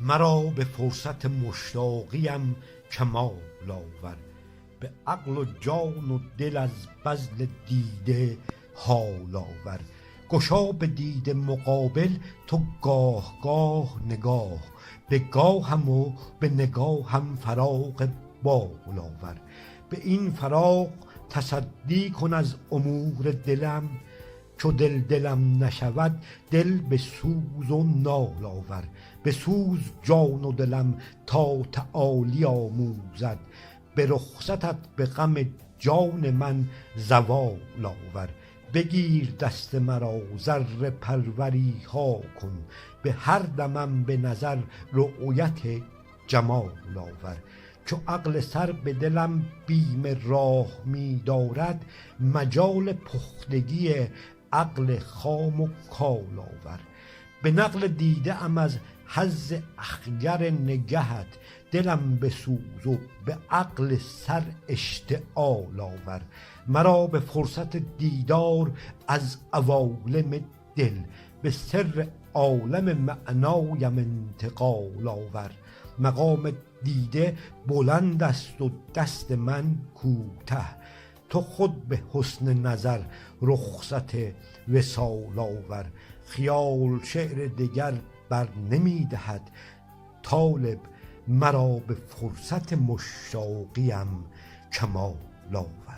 مرا به فرصت مشتاقیم کمال آور، به عقل و جان و دل از بذل دیده حال آور. گشا به دیده مقابل تو گاه گاه نگاه، به گاهم و به نگاهم فراغ بال آور. به این فراغ تصدی کن از امور دلم، چو دلم نشود دل به سوز و نال آور. به سوز جان و دلم تا تعالی آموزد، به رخصتت به غم جان من زوال آور. بگیر دست مرا ذره پروری ها کن، به هر دمم به نظر رؤیت جمال آور. چو عقل سر به دلم بیم راه می دارد، مجال پختگی عقل خام و کال آور. به نقل دیده ام از حظ اخگر نگهت، دلم بسوز و به عقل سر اشتعال آور. مرا به فرصت دیدار از عوالم دل، به سر عالم معنایم انتقال آور. مقام دیده بلند است و دست من کوته، تو خود به حسن نظر رخصت وصال آور. خیال شعر دگر بر نمی دهد طالب، مرا به فرصت مشتاقیم کمال آور.